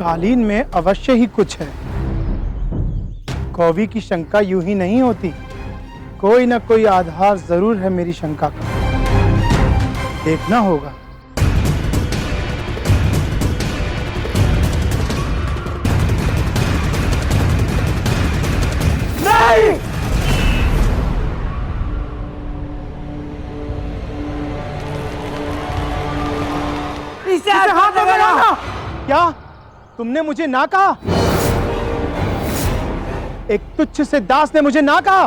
कालीन में अवश्य ही कुछ है। कौवी की शंका यूं ही नहीं होती, कोई ना कोई आधार जरूर है मेरी शंका का। देखना होगा। नहीं! इसे हाथ लगाना। क्या तुमने मुझे ना कहा? एक तुच्छ से दास ने मुझे ना कहा?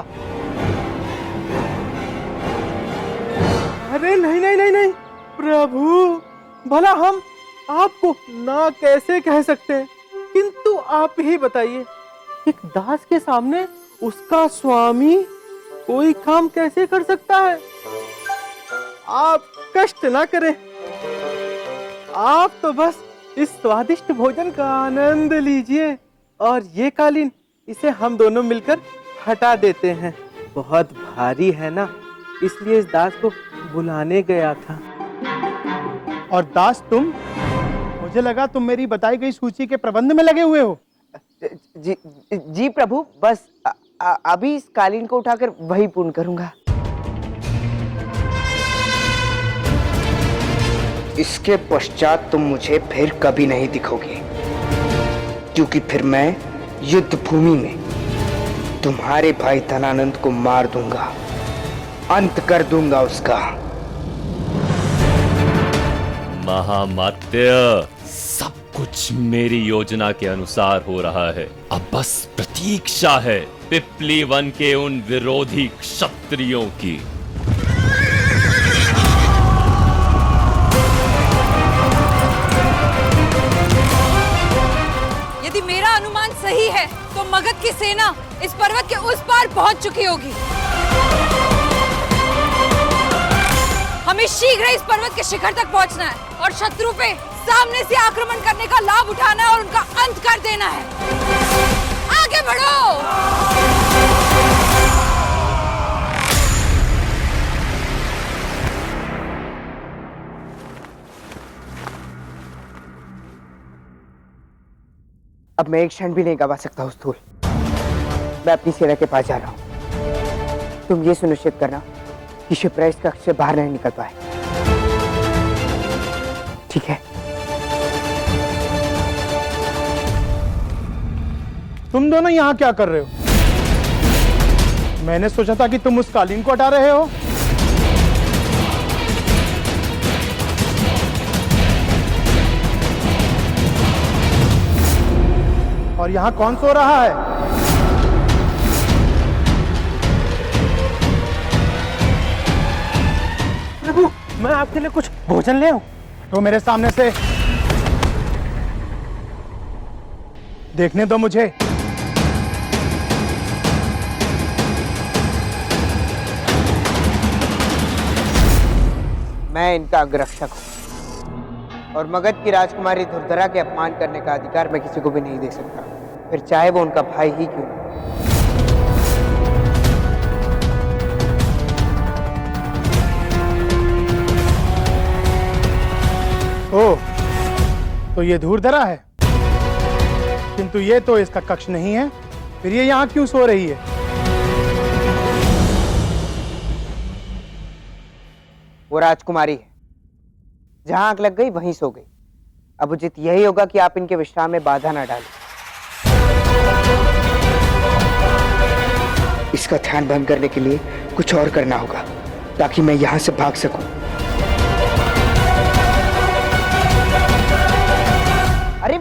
अरे नहीं नहीं नहीं नहीं प्रभु, भला हम आपको ना कैसे कह सकते हैं, किंतु आप ही बताइए, एक दास के सामने उसका स्वामी कोई काम कैसे कर सकता है? आप कष्ट ना करें, आप तो बस इस स्वादिष्ट भोजन का आनंद लीजिए, और ये कालीन इसे हम दोनों मिलकर हटा देते हैं। बहुत भारी है ना, इसलिए इस दास को बुलाने गया था। और दास तुम? मुझे लगा तुम मेरी बताई गई सूची के प्रबंध में लगे हुए हो। जी प्रभु, बस अभी इस कालीन को उठाकर वही पूर्ण करूंगा। इसके पश्चात तुम मुझे फिर कभी नहीं दिखोगे, क्योंकि फिर मैं युद्ध भूमि में तुम्हारे भाई धनानंद को मार दूंगा, अंत कर दूंगा उसका। महामात्य, सब कुछ मेरी योजना के अनुसार हो रहा है। अब बस प्रतीक्षा है पिपली वन के उन विरोधी क्षत्रियों की। यदि मेरा अनुमान सही है तो मगध की सेना इस पर्वत के उस पार पहुंच चुकी होगी। हमें शीघ्र इस पर्वत के शिखर तक पहुंचना है और शत्रु पे सामने से आक्रमण करने का लाभ उठाना है और उनका अंत कर देना है। आगे बढ़ो। अब मैं एक क्षण भी नहीं गवा सकता हूँ स्थूल। मैं अपनी सेना के पास जा रहा हूँ। तुम ये सुनिश्चित करना कि शिप्रा इस कक्ष से बाहर नहीं निकल पाए, ठीक है? तुम दोनों यहाँ क्या कर रहे हो? मैंने सोचा था कि तुम उस कालीन को हटा रहे हो। और यहाँ कौन सो रहा है? प्रभु, मैं आपके लिए कुछ भोजन ले आऊं? तो मेरे सामने से देखने दो मुझे। मैं इनका अंगरक्षक हूँ और मगध की राजकुमारी धुरधरा के अपमान करने का अधिकार मैं किसी को भी नहीं दे सकता, फिर चाहे वो उनका भाई ही क्यों ना। ओह, तो ये धूर्धरा है, किंतु ये तो इसका कक्ष नहीं है। फिर ये यहाँ क्यों सो रही है? वो राजकुमारी है, जहां आग लग गई वहीं सो गई। अब उचित यही होगा कि आप इनके विश्राम में बाधा ना डालें। इसका ध्यान भंग करने के लिए कुछ और करना होगा ताकि मैं यहां से भाग सकूं। अरे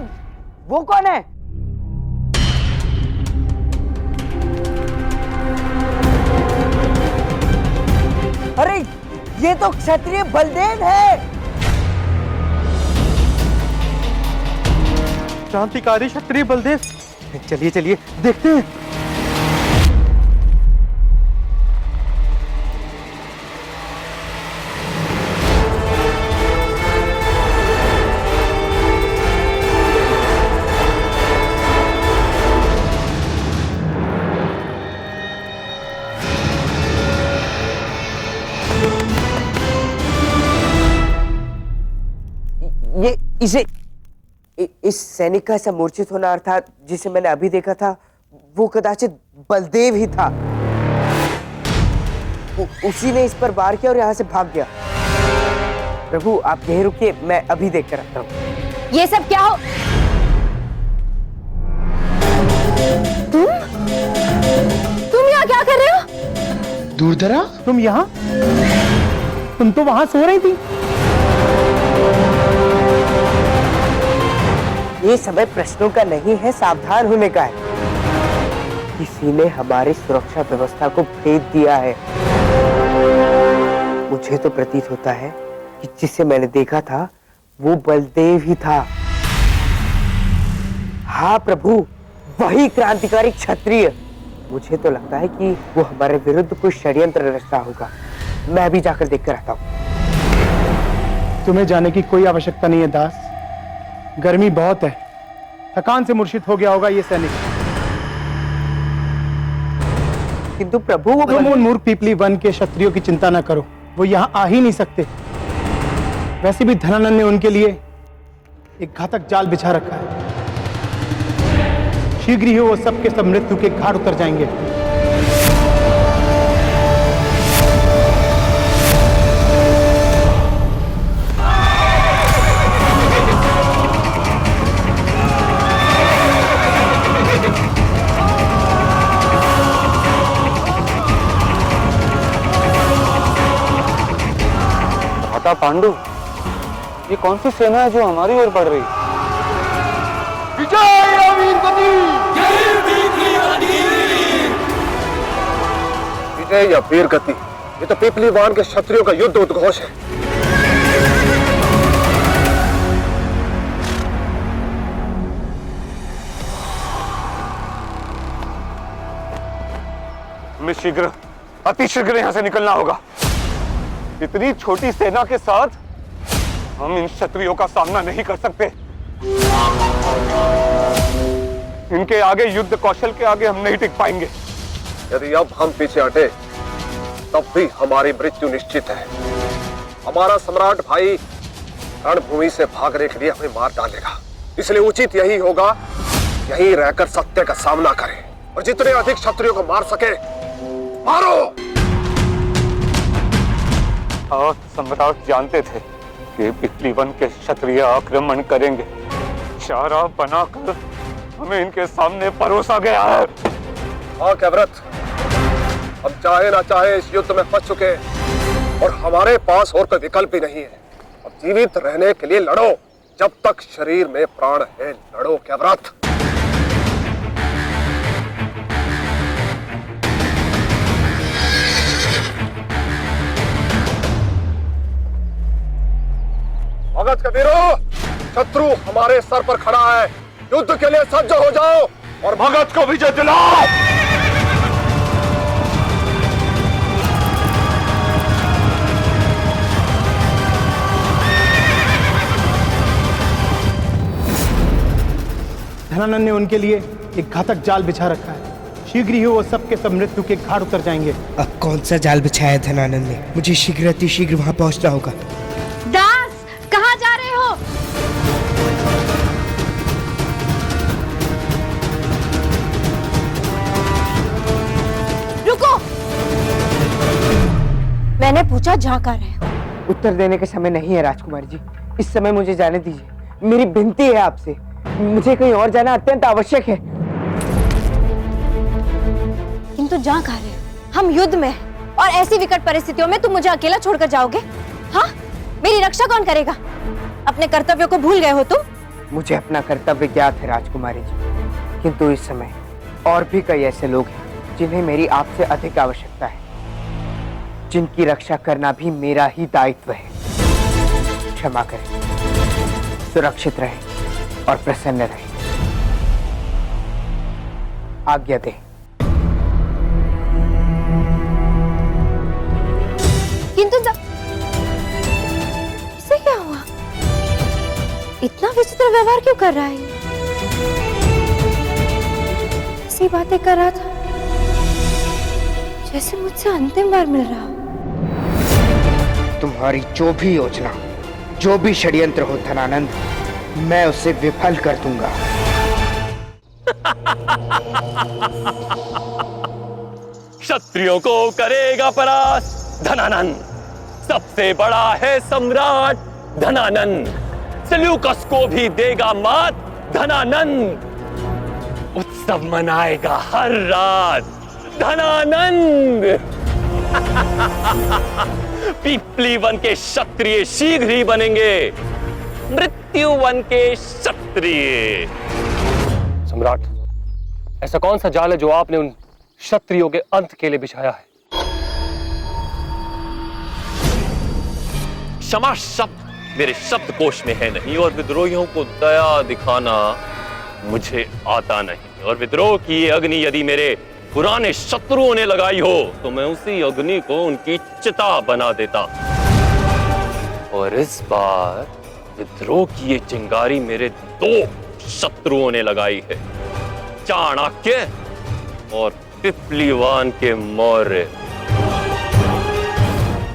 वो कौन है? अरे ये तो क्षत्रिय बलदेव है। क्रांतिकारी क्षत्रिय बलदेव, चलिए चलिए देखते हैं। ये इसे इस सैनिक का ऐसा मूर्छित होना अर्थात जिसे मैंने अभी देखा था वो कदाचित बलदेव ही था। उसी ने इस पर वार किया और यहाँ से भाग गया। प्रभु आप यहीं रुकिए, मैं अभी देख कर आता हूँ। ये सब क्या हो? तुम यहाँ क्या कर रहे हो? दूरदरा तुम यहाँ? तुम तो वहां सो रही थी। ये समय प्रश्नों का नहीं है, सावधान होने का है। किसी ने हमारी सुरक्षा व्यवस्था को भेद दिया है। मुझे तो प्रतीत होता है कि जिसे मैंने देखा था वो बलदेव ही था। हाँ प्रभु, वही क्रांतिकारी क्षत्रिय। मुझे तो लगता है कि वो हमारे विरुद्ध कोई षड्यंत्र रच रहा होगा। मैं अभी जाकर देखकर आता हूँ। तुम्हें जाने की कोई आवश्यकता नहीं है दास। गर्मी बहुत है, थकान से मूर्छित हो गया होगा ये सैनिक। किंतु प्रभु वो तुम उन मूर्ख पीपली वन के क्षत्रियों की चिंता न करो, वो यहाँ आ ही नहीं सकते। वैसे भी धनानंद ने उनके लिए एक घातक जाल बिछा रखा है। शीघ्र ही वो सबके सब मृत्यु के घाट उतर जाएंगे। माता पांडु, ये कौन सी सेना है जो हमारी ओर बढ़ रही है? विजय या वीर गति, ये तो पीपलीवान के क्षत्रियों का युद्ध उद्घोष है। हमें शीघ्र, अति शीघ्र यहां से निकलना होगा। इतनी छोटी सेना के साथ हम इन क्षत्रियों का सामना नहीं कर सकते। इनके आगे, युद्ध कौशल के आगे हम नहीं टिक पाएंगे। यदि अब हम पीछे हटे तब भी हमारी मृत्यु निश्चित है। हमारा सम्राट भाई रणभूमि से भागने के लिए हमें मार डालेगा। इसलिए उचित यही होगा, यहीं रहकर सत्य का सामना करें और जितने अधिक क्षत्रियों को मार सके मारो। और सम्राट जानते थे कि पीपलीवन के क्षत्रिय आक्रमण करेंगे। चारा बनाकर हमें इनके सामने परोसा गया है। हाँ कैव्रत, हम चाहे ना चाहे इस युद्ध में फंस चुके हैं और हमारे पास और कोई विकल्प ही नहीं है। अब जीवित रहने के लिए लड़ो, जब तक शरीर में प्राण है लड़ो कैव्रत। भगत कबीरो, शत्रु हमारे सर पर खड़ा है। युद्ध के लिए सज्ज हो जाओ और भगत को विजय दिलाओ। धनानंद ने उनके लिए एक घातक जाल बिछा रखा है। शीघ्र ही वो सबके सब मृत्यु के घाट उतर जाएंगे। अब कौन सा जाल बिछाया है धनानंद ने? मुझे शीघ्र अति शीघ्र वहां पहुंचना होगा। दास, कहाँ जा रहे हो? रुको, मैंने पूछा जा कर रहे हो? उत्तर देने का समय नहीं है राजकुमारी जी, इस समय मुझे जाने दीजिए। मेरी विनती है आपसे, मुझे कहीं और जाना अत्यंत आवश्यक है। किंतु जा कर रहे हो? हम युद्ध में हैं और ऐसी विकट परिस्थितियों में तुम मुझे अकेला छोड़कर जाओगे? हाँ, मेरी रक्षा कौन करेगा? अपने कर्तव्यों को भूल गए हो तुम? मुझे अपना कर्तव्य ज्ञात है राजकुमारी जी, किंतु इस समय और भी कई ऐसे लोग हैं जिन्हें मेरी आपसे अधिक आवश्यकता है, जिनकी रक्षा करना भी मेरा ही दायित्व है। क्षमा करें, सुरक्षित रहें और प्रसन्न रहें। आज्ञा दें। किंतु इसे क्या हुआ? इतना विचित्र व्यवहार क्यों कर रहा है? ऐसी बातें कर रहा था जैसे मुझसे अंतिम बार मिल रहा हो। तुम्हारी जो भी योजना, जो भी षड्यंत्र हो धनानंद, मैं उसे विफल कर दूंगा। क्षत्रियों को करेगा परास्त धनानंद। सबसे बड़ा है सम्राट धनानंद। सेल्यूकस को भी देगा मात धनानंद। उत्सव मनाएगा हर रात धनानंद। पीपली वन के क्षत्रिय शीघ्र ही बनेंगे मृत्यु वन के क्षत्रिय। सम्राट, ऐसा कौन सा जाल है जो आपने उन क्षत्रियों के अंत के लिए बिछाया है? क्षमा शब्द मेरे शब्दकोश में है नहीं, और विद्रोहियों को दया दिखाना मुझे आता नहीं। और विद्रोह की ये अग्नि यदि मेरे पुराने शत्रुओं ने लगाई हो तो मैं उसी अग्नि को उनकी चिता बना देता। और इस बार विद्रोह की ये चिंगारी मेरे दो शत्रुओं ने लगाई है, चाणक्य और पिपलीवान के मौर्य।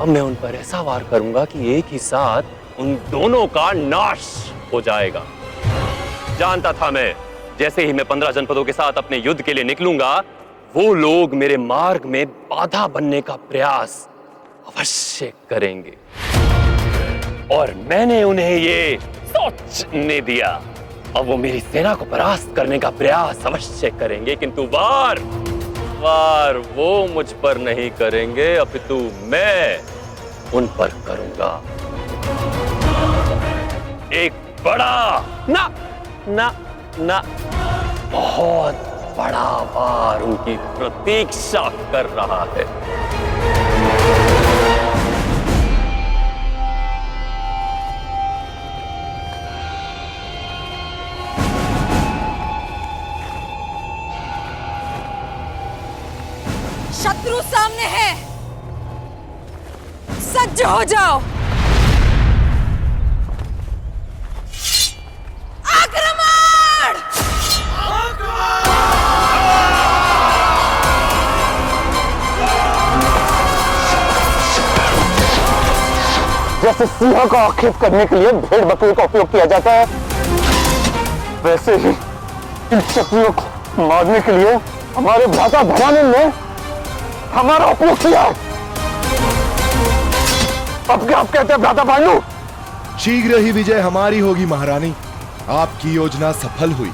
अब मैं उन पर ऐसा वार करूंगा कि एक ही साथ उन दोनों का नाश हो जाएगा। जानता था मैं, जैसे ही मैं 15 जनपदों के साथ अपने युद्ध के लिए निकलूंगा, वो लोग मेरे मार्ग में बाधा बनने का प्रयास अवश्य करेंगे। और मैंने उन्हें ये सोचने दिया। अब वो मेरी सेना को परास्त करने का प्रयास अवश्य करेंगे, किंतु वार वो मुझ पर नहीं करेंगे, अपितु मैं उन पर करूंगा। एक बड़ा ना बहुत बड़ा वार उनकी प्रतीक्षा कर रहा है। शत्रु सामने है, सज्ज हो जाओ। आक्रमण! जैसे सिंह को आक्षेप करने के लिए भेड़ बकरी का उपयोग किया जाता है, वैसे ही इन शत्रुओं को मारने के लिए हमारे भ्राता धनानंद ने हमारा उपयोग किया। अब क्या आप कहते हैं भ्राता पांडु? शीघ्र ही विजय हमारी होगी महारानी। आपकी योजना सफल हुई।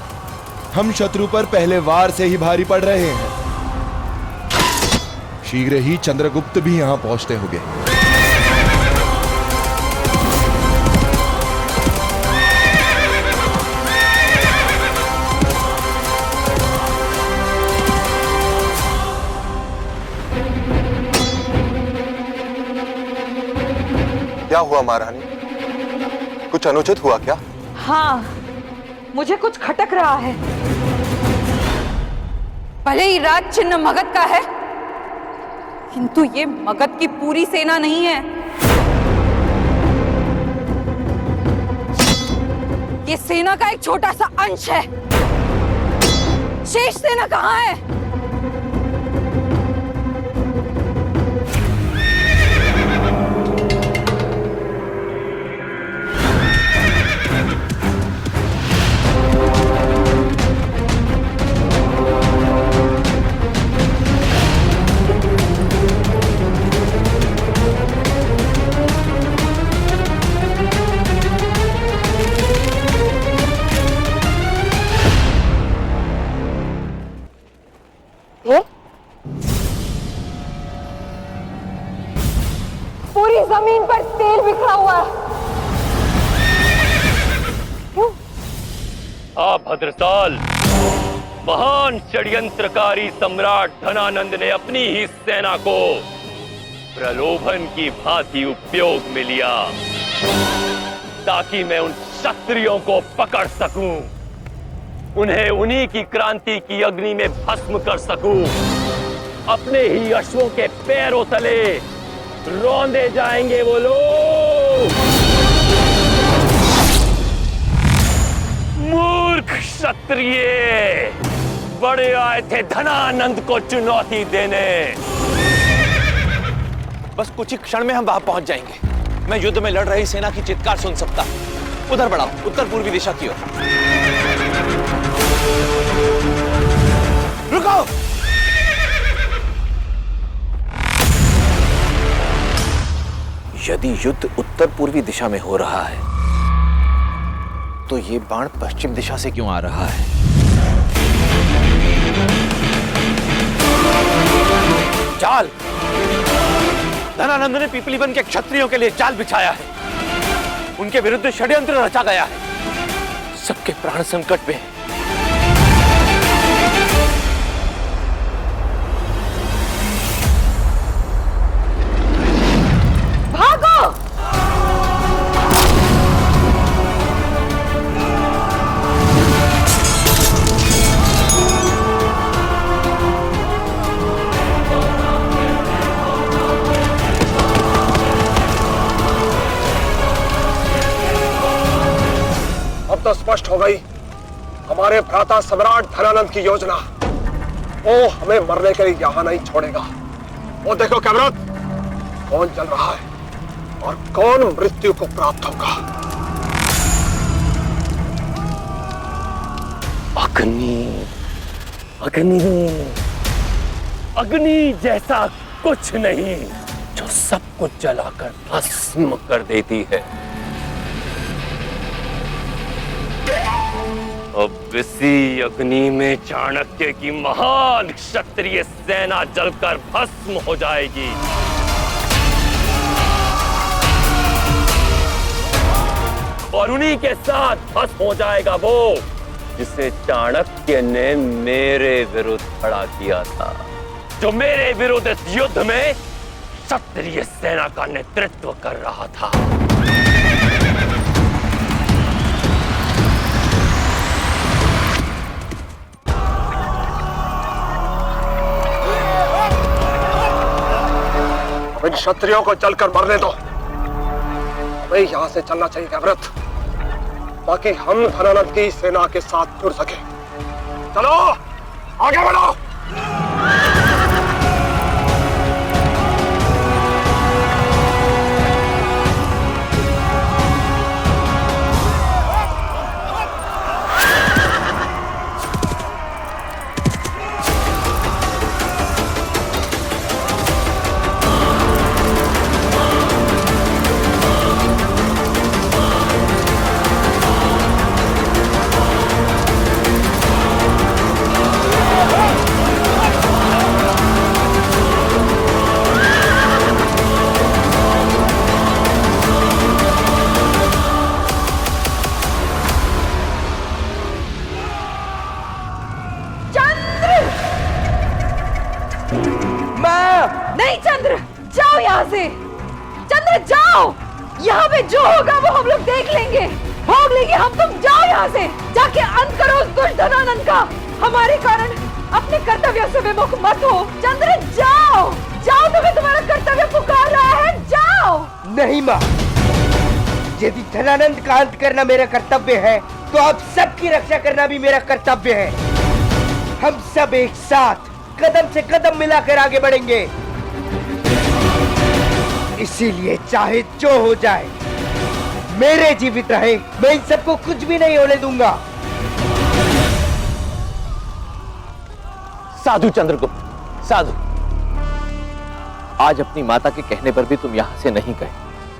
हम शत्रु पर पहले वार से ही भारी पड़ रहे हैं। शीघ्र ही चंद्रगुप्त भी यहां पहुंचते होंगे। क्या हुआ महारानी? कुछ अनुचित हुआ क्या? हाँ, मुझे कुछ खटक रहा है। भले ही राज चिन्ह मगध का है, किंतु ये मगध की पूरी सेना नहीं है। ये सेना का एक छोटा सा अंश है। शेष सेना कहाँ है? पूरी जमीन पर तेल बिखरा हुआ है। भद्रसाल, महान षड्यंत्रकारी सम्राट धनानंद ने अपनी ही सेना को प्रलोभन की भांति उपयोग में लिया, ताकि मैं उन क्षत्रियों को पकड़ सकूं, उन्हें उन्हीं की क्रांति की अग्नि में भस्म कर सकूं। अपने ही अश्वों के पैरों तले रौंदे जाएंगे वो लोग। मूर्ख क्षत्रिय, बड़े आए थे धनानंद को चुनौती देने। बस कुछ ही क्षण में हम वहां पहुंच जाएंगे। मैं युद्ध में लड़ रही सेना की चित्कार सुन सकता। उधर बढ़ाओ, उत्तर पूर्वी दिशा की ओर। रुको! यदि युद्ध उत्तर पूर्वी दिशा में हो रहा है तो ये बाण पश्चिम दिशा से क्यों आ रहा है? चाल! धनानंद ने पीपलीवन के क्षत्रियों के लिए चाल बिछाया है। उनके विरुद्ध षड्यंत्र रचा गया है। सबके प्राण संकट में है। भागो! अब तो स्पष्ट हो गई हमारे भ्राता सम्राट धनानंद की योजना। वो हमें मरने के लिए यहां नहीं छोड़ेगा। वो देखो कैमरत, कौन चल रहा है और कौन मृत्यु को प्राप्त होगा। अग्नि, अग्नि, अग्नि जैसा कुछ नहीं जो सब कुछ जलाकर भस्म कर देती है। अब इसी अग्नि में चाणक्य की महान क्षत्रिय सेना जलकर भस्म हो जाएगी। और उन्हीं के साथ भस्म हो जाएगा वो जिसे चाणक्य ने मेरे विरुद्ध खड़ा किया था, जो मेरे विरुद्ध इस युद्ध में क्षत्रिय सेना का नेतृत्व कर रहा था। अब इन क्षत्रियों को जलकर मरने दो। हमें यहां से चलना चाहिए कैमरत, ताकि हम धनानंद की सेना के साथ जुड़ सके। चलो आगे बढ़ो। नहीं चंद्र, जाओ यहाँ से। चंद्र जाओ, यहाँ पे जो होगा वो हम लोग देख लेंगे, भोग लेंगे हम। तुम जाओ यहाँ से, जाके अंत करो उस दुष्ट धनानंद का। हमारे कारण अपने कर्तव्य से विमुख मत हो। चंद्र जाओ, जाओ, तुम्हें तुम्हारा कर्तव्य पुकार रहा है, जाओ। नहीं माँ, यदि धनानंद का अंत करना मेरा कर्तव्य है तो आप सबकी रक्षा करना भी मेरा कर्तव्य है। हम सब एक साथ कदम से कदम मिलाकर आगे बढ़ेंगे। इसीलिए चाहे जो हो जाए, मेरे जीवित रहे, मैं इन सबको कुछ भी नहीं होने दूंगा। साधु चंद्रगुप्त, साधु। आज अपनी माता के कहने पर भी तुम यहां से नहीं गए।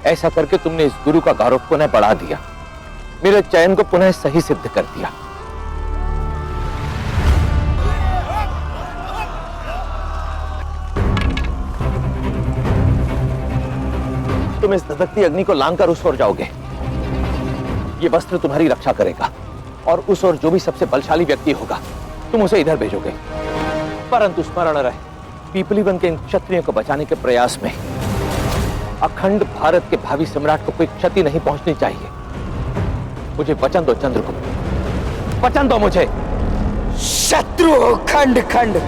ऐसा करके तुमने इस गुरु का गौरव पुनः बढ़ा दिया, मेरे चयन को पुनः सही सिद्ध कर दिया। तुम इस धधकती अग्नि को लांघकर उस ओर जाओगे। ये वस्त्र तुम्हारी रक्षा करेगा और उस ओर जो भी सबसे बलशाली व्यक्ति होगा तुम उसे इधर भेजोगे। परंतु स्मरण रहे, पीपलीवन के इन क्षत्रियों को बचाने के प्रयास में अखंड भारत के भावी सम्राट को कोई क्षति नहीं पहुंचनी चाहिए। मुझे वचन दो चंद्रगुप्त, वचन दो मुझे। शत्रु हो खंड खंड,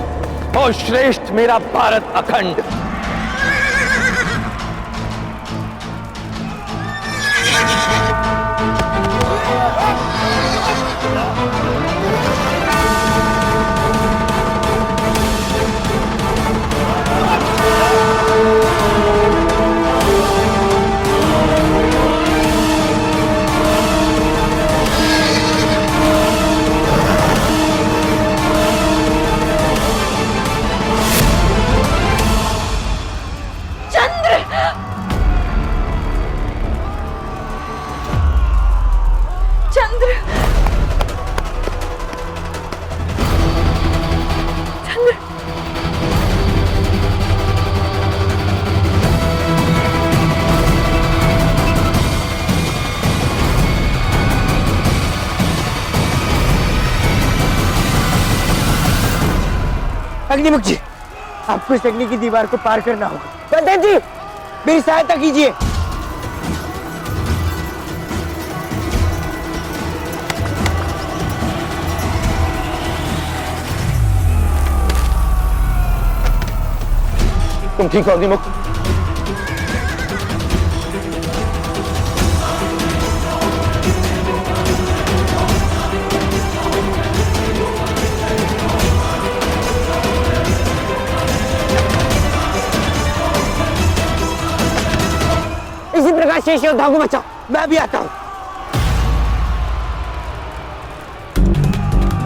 ओ श्रेष्ठ मेरा भारत अखंड। अग्निमुख जी, आपको इस अग्नि की दीवार को पार करना होगा। बंधन जी, मेरी सहायता कीजिए। तुम ठीक हो अग्निमुख? इसी प्रकार शेष योद्धाओं को बचाओ, मैं भी आता हूं।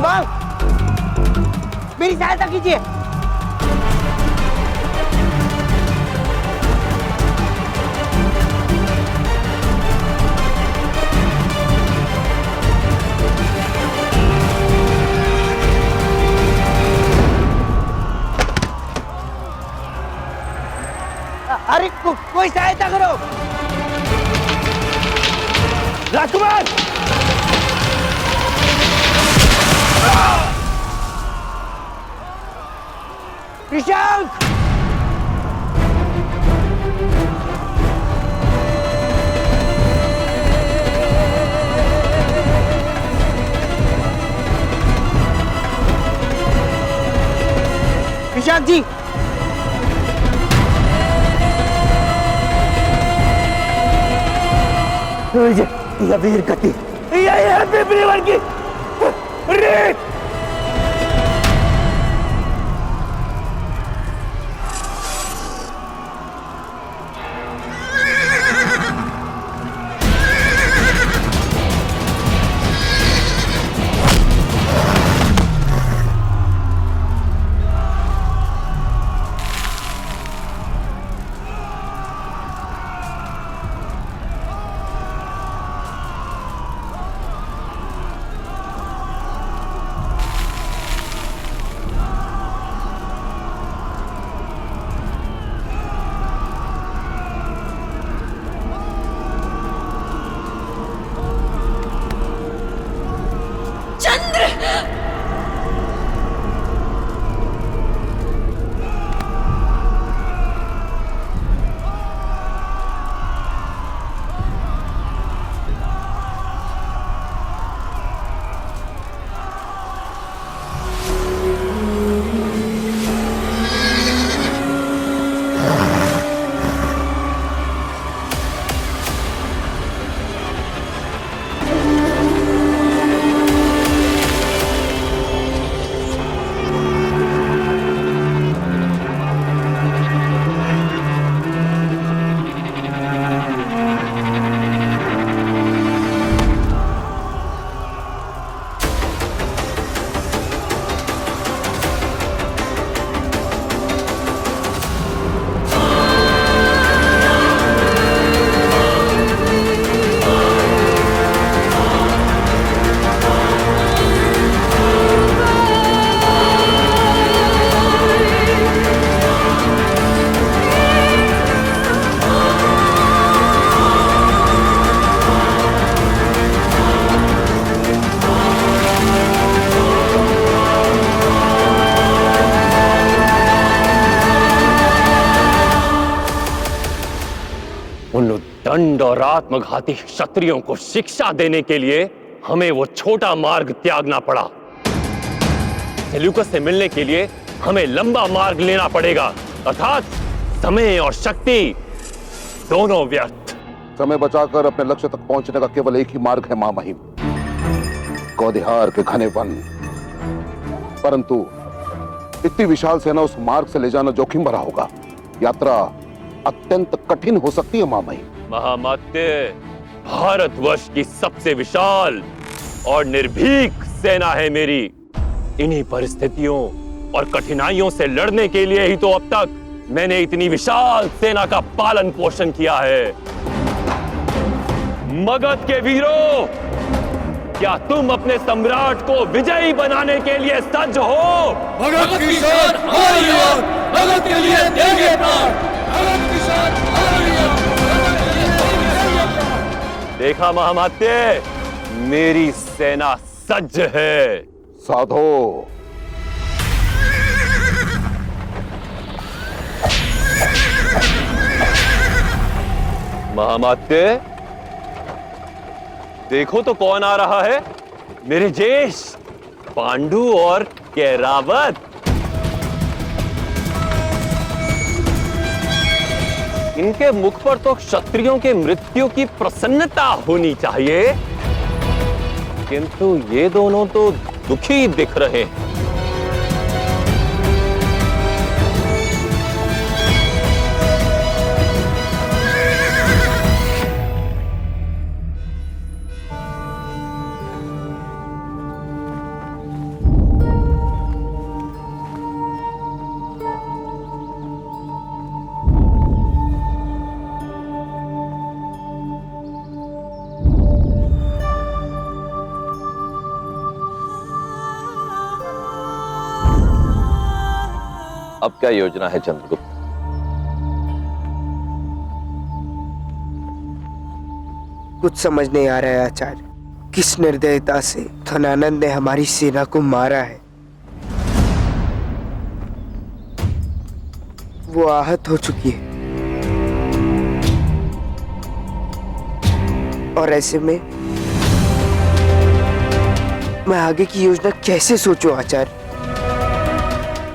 मां, मेरी सहायता कीजिए। अरे कोई सहायता करो। राजकुमार! ऋषभ! ऋषभ जी, यह वीर गति, यह पिपलीवन की रीत। उन दंड और आत्मघाती क्षत्रियों को शिक्षा देने के लिए हमें वो छोटा मार्ग त्यागना पड़ा। सेल्यूकस से मिलने के लिए हमें लंबा मार्ग लेना पड़ेगा, अर्थात समय और शक्ति दोनों व्यर्थ। समय बचाकर अपने लक्ष्य तक पहुंचने का केवल एक ही मार्ग है महामहिम, कौदिहार के घने वन। परंतु इतनी विशाल सेना उस मार्ग से ले जाना जोखिम भरा होगा। यात्रा अत्यंत कठिन हो सकती है महामहिम। महामात्य, भारतवर्ष की सबसे विशाल और निर्भीक सेना है मेरी। इन्हीं परिस्थितियों और कठिनाइयों से लड़ने के लिए ही तो अब तक मैंने इतनी विशाल सेना का पालन पोषण किया है। मगध के वीरों, क्या तुम अपने सम्राट को विजयी बनाने के लिए सज्ज हो? मगध की शान हमारी ओर, मगध के लिए देंगे प्राण। मगध की शान हमारी ओर, मगध के लिए देंगे प्राण। देखा महामात्य, मेरी सेना सज्ज है। साधो, महामात्य, देखो तो कौन आ रहा है। मेरे जेश पांडु और कैरावत। इनके मुख पर तो क्षत्रियों के मृत्यु की प्रसन्नता होनी चाहिए, किंतु ये दोनों तो दुखी दिख रहे हैं। अब क्या योजना है चंद्रगुप्त? कुछ समझ नहीं आ रहा है आचार्य। किस निर्दयता से धनानंद ने हमारी सेना को मारा है। वो आहत हो चुकी है और ऐसे में मैं आगे की योजना कैसे सोचूं आचार्य?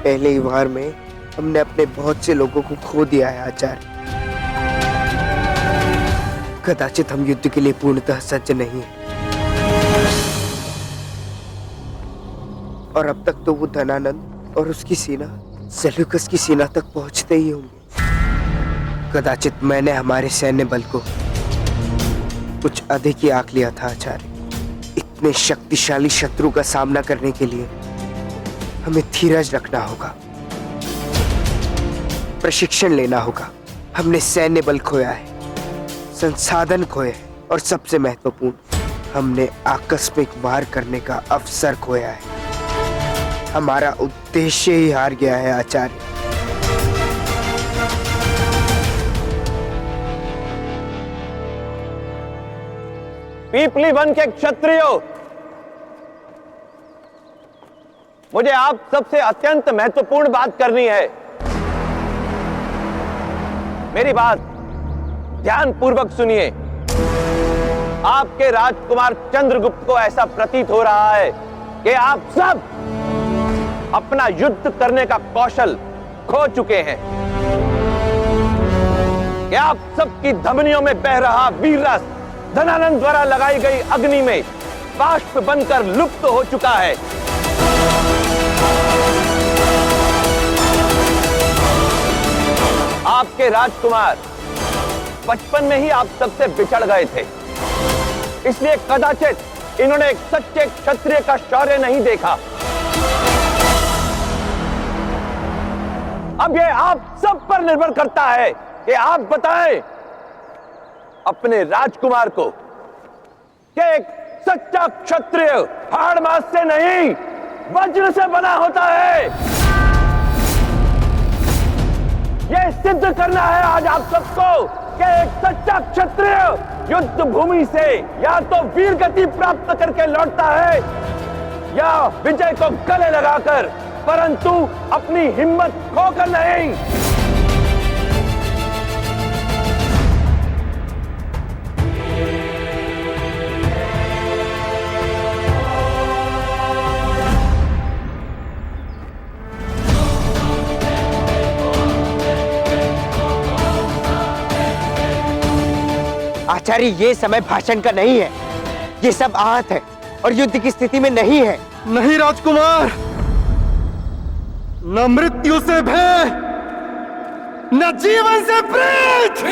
पहले ही वार में हमने अपने बहुत से लोगों को खो दिया है आचार्य। कदाचित हम युद्ध के लिए पूर्णतः सज्ज नहीं हैं। और अब तक तो वो धनानंद और उसकी सेना सेल्यूकस की सेना तक पहुंचते ही होंगे। कदाचित मैंने हमारे सैन्य बल को कुछ अधिक ही आंक लिया था आचार्य। इतने शक्तिशाली शत्रु का सामना करने के लिए हमें धीरज रखना होगा, प्रशिक्षण लेना होगा। हमने सैन्य बल खोया है, संसाधन खोए हैं और सबसे महत्वपूर्ण, हमने आकस्मिक वार करने का अवसर खोया है। हमारा उद्देश्य ही हार गया है आचार्य। पीपली वन के क्षत्रियों, मुझे आप सबसे अत्यंत महत्वपूर्ण बात करनी है। मेरी बात ध्यान पूर्वक सुनिए। आपके राजकुमार चंद्रगुप्त को ऐसा प्रतीत हो रहा है कि आप सब अपना युद्ध करने का कौशल खो चुके हैं, कि आप सबकी धमनियों में बह रहा वीर रस धनानंद द्वारा लगाई गई अग्नि में बाष्प बनकर लुप्त हो चुका है। आपके राजकुमार बचपन में ही आप सबसे बिछड़ गए थे, इसलिए कदाचित इन्होंने एक सच्चे क्षत्रिय का शौर्य नहीं देखा। अब ये आप सब पर निर्भर करता है कि आप बताएं अपने राजकुमार को कि एक सच्चा क्षत्रिय हाड़ मांस से नहीं वज्र से बना होता है। यह सिद्ध करना है आज आप सबको कि एक सच्चा क्षत्रिय युद्ध भूमि से या तो वीर गति प्राप्त करके लौटता है या विजय को गले लगाकर, परंतु अपनी हिम्मत खोकर नहीं। आचार्य, ये समय भाषण का नहीं है। ये सब आहत है और युद्ध की स्थिति में नहीं है। नहीं राजकुमार, न मृत्यु से भय, न जीवन से प्रीत।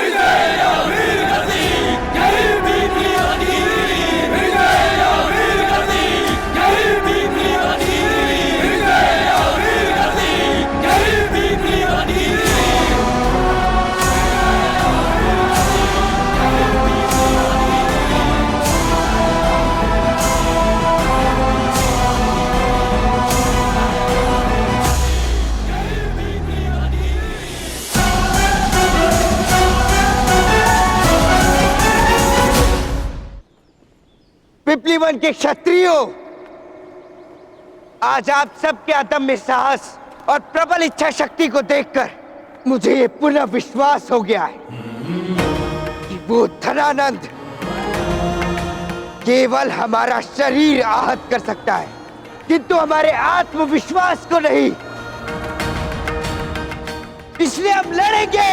पिपली वन के क्षत्रियों, आज आप सबके अदम्य साहस और प्रबल इच्छा शक्ति को देखकर मुझे ये पुनः विश्वास हो गया है कि वो धनानंद केवल हमारा शरीर आहत कर सकता है, किंतु हमारे आत्मविश्वास को नहीं। इसलिए हम लड़ेंगे,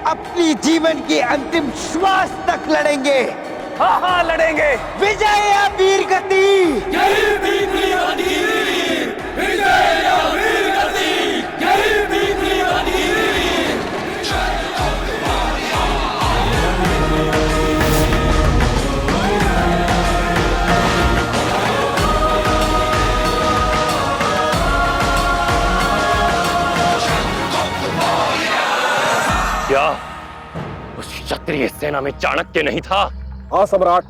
अपनी जीवन की अंतिम श्वास तक लड़ेंगे। हाँ हाँ लड़ेंगे। विजय या वीर गति। यही बीती अधीर, विजय या वीर गति, यही बीती अधीर। क्या उस क्षत्रिय सेना में चाणक्य नहीं था? हाँ सम्राट,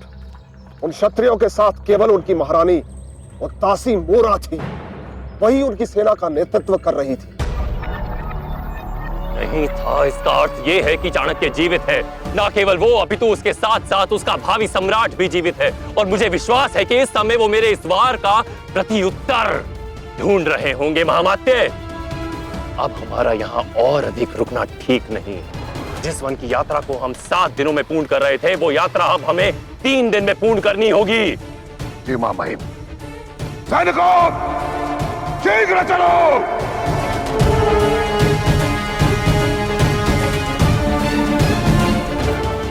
उन क्षत्रियों के साथ केवल उनकी महारानी और दासी मोरा थी, वही उनकी सेना का नेतृत्व कर रही थी। नहीं था, इसका अर्थ यह है कि चाणक्य जीवित है। ना केवल वो, अपितु उसके साथ साथ उसका भावी सम्राट भी जीवित है। और मुझे विश्वास है कि इस समय वो मेरे इस वार का प्रत्युत्तर ढूंढ रहे होंगे। महामात्य, अब हमारा यहाँ और अधिक रुकना ठीक नहीं। जिस वन की यात्रा को हम 7 दिनों में पूर्ण कर रहे थे, वो यात्रा अब हमें 3 दिन में पूर्ण करनी होगी। जी मां महिम। सैनिकों, शीघ्र चलो।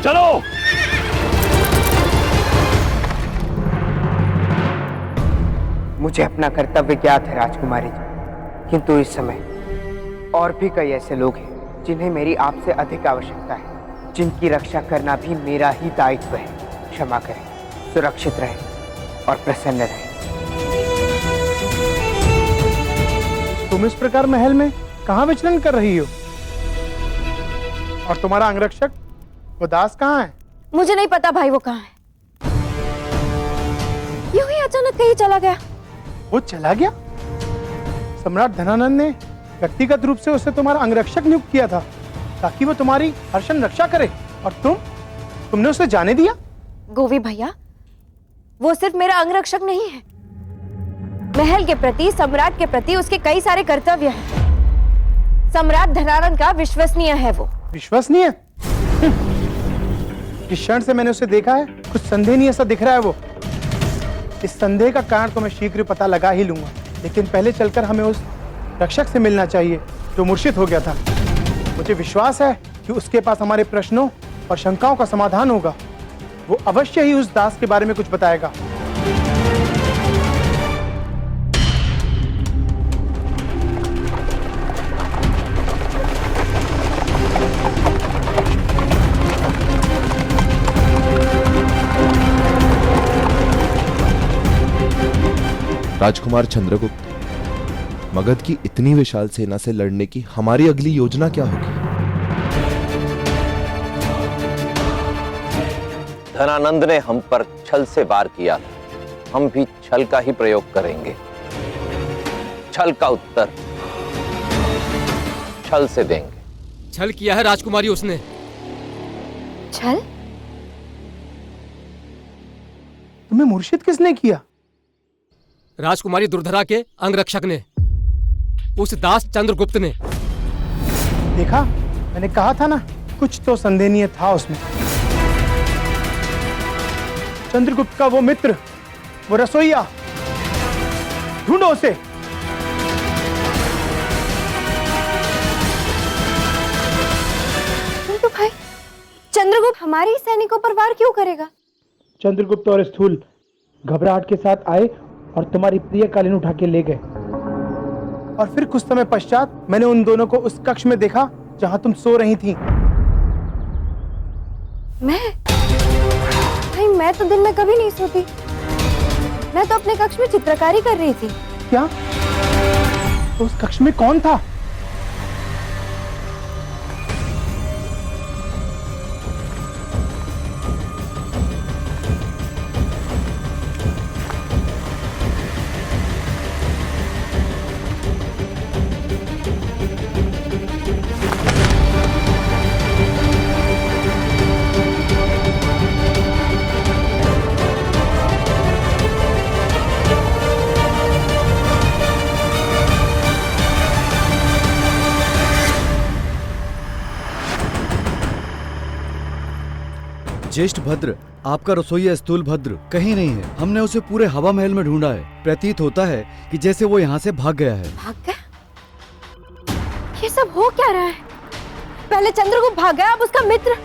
चलो। मुझे अपना कर्तव्य ज्ञात है राजकुमारी जी, किंतु इस समय और भी कई ऐसे लोग हैं जिन्हें मेरी आपसे अधिक आवश्यकता है, जिनकी रक्षा करना भी मेरा ही दायित्व है। क्षमा करें, सुरक्षित रहें और प्रसन्न रहें। तुम इस प्रकार महल में कहाँ विचरण कर रही हो? और तुम्हारा अंगरक्षक वो दास कहाँ है? मुझे नहीं पता भाई वो कहाँ है। यूं ही अचानक कहीं चला गया। वो चला गया? सम्राट धनानंद ने व्यक्तिगत रूप से उसे तुम्हारा अंगरक्षक नियुक्त किया था ताकि वो तुम्हारी हर्षण रक्षा करे, और तुमने उसे जाने दिया? गोवी भैया, वो सिर्फ मेरा अंगरक्षक नहीं है। महल के प्रति, सम्राट के प्रति उसके कई सारे कर्तव्य हैं। सम्राट धनानंद का विश्वसनीय है वो। विश्वसनीय? जिस क्षण से मैंने उसे देखा है, कुछ संदेह नहीं ऐसा दिख रहा है वो। इस संदेह का कारण तो मैं शीघ्र पता लगा ही लूंगा, लेकिन पहले चलकर हमें उस रक्षक से मिलना चाहिए जो मूर्छित हो गया था। मुझे विश्वास है कि उसके पास हमारे प्रश्नों और शंकाओं का समाधान होगा। वो अवश्य ही उस दास के बारे में कुछ बताएगा। राजकुमार चंद्रगुप्त, मगध की इतनी विशाल सेना से लड़ने की हमारी अगली योजना क्या होगी? धनानंद ने हम पर छल से वार किया था, हम भी छल का ही प्रयोग करेंगे। छल का उत्तर छल से देंगे। छल किया है राजकुमारी उसने। छल? तुम्हें मूर्छित किसने किया? राजकुमारी दुर्धरा के अंगरक्षक ने, उस दास चंद्रगुप्त ने। देखा, मैंने कहा था ना, कुछ तो संदेहनीय था उसमें। चंद्रगुप्त का वो मित्र, वो रसोइया, ढूंढो उसे। किंतु भाई, चंद्रगुप्त हमारे सैनिकों पर वार क्यों करेगा? चंद्रगुप्त और स्थूल घबराहट के साथ आए और तुम्हारी प्रिय कालीन उठा के ले गए, और फिर कुछ समय पश्चात मैंने उन दोनों को उस कक्ष में देखा जहां तुम सो रही थी। मैं तो दिन में कभी नहीं सोती। मैं तो अपने कक्ष में चित्रकारी कर रही थी। क्या? तो उस कक्ष में कौन था? ज्येष्ठ भद्र, आपका रसोइया स्थूल भद्र कहीं नहीं है। हमने उसे पूरे हवा महल में ढूंढा है। प्रतीत होता है कि जैसे वो यहाँ से भाग गया है। भाग गया? ये सब हो क्या रहा है? पहले चंद्रगुप्त भाग गया, अब उसका मित्र।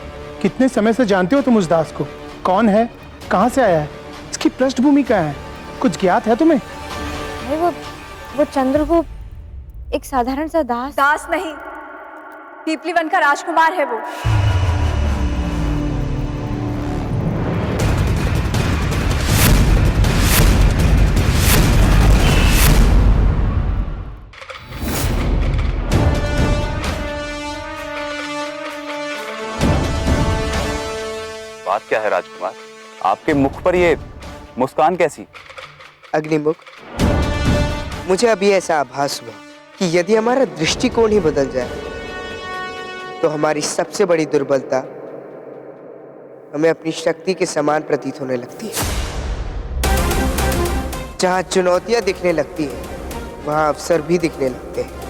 कितने समय से जानते हो तुम उस दास को? कौन है, कहाँ से आया है, इसकी पृष्ठभूमि क्या है, कुछ ज्ञात है तुम्हें? वो चंद्रगुप्त एक साधारण सा दास नहीं, पीपली वन का राजकुमार है वो। बात क्या है राजकुमार? आपके मुख पर ये मुस्कान कैसी? अग्निमुख, मुझे अभी ऐसा आभास हुआ कि यदि हमारा दृष्टिकोण ही बदल जाए तो हमारी सबसे बड़ी दुर्बलता हमें अपनी शक्ति के समान प्रतीत होने लगती है। जहां चुनौतियां दिखने लगती हैं, वहां अवसर भी दिखने लगते हैं।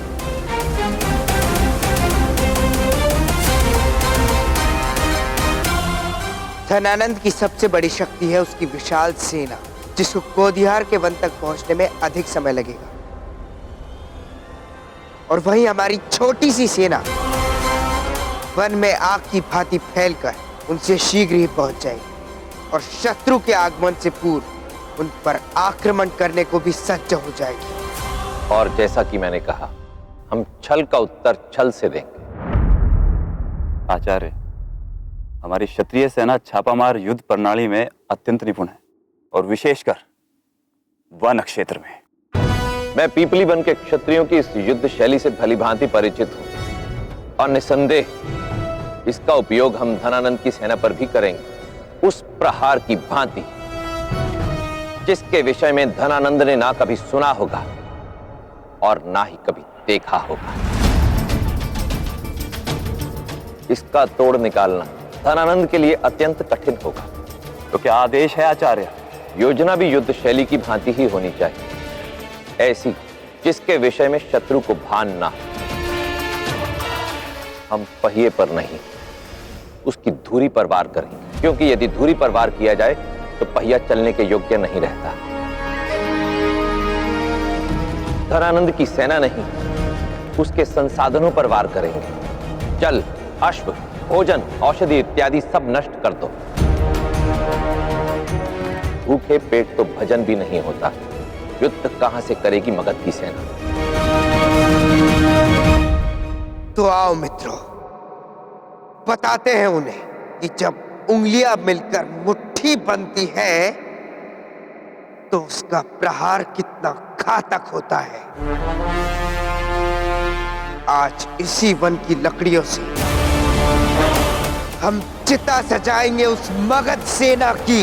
धनानंद की सबसे बड़ी शक्ति है उसकी विशाल सेना, जिसको कोदिहार के वन तक पहुंचने में अधिक समय लगेगा। और वहीं हमारी छोटी सी सेना वन में आग की भांति फैलकर उनसे शीघ्र ही पहुंच जाएगी और शत्रु के आगमन से पूर्व उन पर आक्रमण करने को भी सज्ज हो जाएगी। और जैसा कि मैंने कहा, हम छल का उत्तर छल से देंगे। आचार्य, हमारी क्षत्रिय सेना छापामार युद्ध प्रणाली में अत्यंत निपुण है और विशेषकर वन क्षेत्र में। मैं पीपली वन के क्षत्रियों की इस युद्ध शैली से भलीभांति परिचित हूं और निसंदेह इसका उपयोग हम धनानंद की सेना पर भी करेंगे, उस प्रहार की भांति जिसके विषय में धनानंद ने ना कभी सुना होगा और ना ही कभी देखा होगा। इसका तोड़ निकालना धनानंद के लिए अत्यंत कठिन होगा। तो क्या आदेश है आचार्य? योजना भी युद्ध शैली की भांति ही होनी चाहिए, ऐसी जिसके विषय में शत्रु को भान ना हो। हम पहिए पर नहीं, उसकी धुरी पर वार करेंगे, क्योंकि यदि धुरी पर वार किया जाए तो पहिया चलने के योग्य नहीं रहता। धनानंद की सेना नहीं, उसके संसाधनों पर वार करेंगे। जल, अश्व, भोजन, औषधि इत्यादि सब नष्ट कर दो। भूखे पेट तो भजन भी नहीं होता। युद्ध कहां से करेगी मगध की सेना? तो आओ मित्रों, बताते हैं उन्हें कि जब उंगलियां मिलकर मुट्ठी बनती है तो उसका प्रहार कितना घातक होता है। आज इसी वन की लकड़ियों से हम चिता सजाएंगे उस मगध सेना की।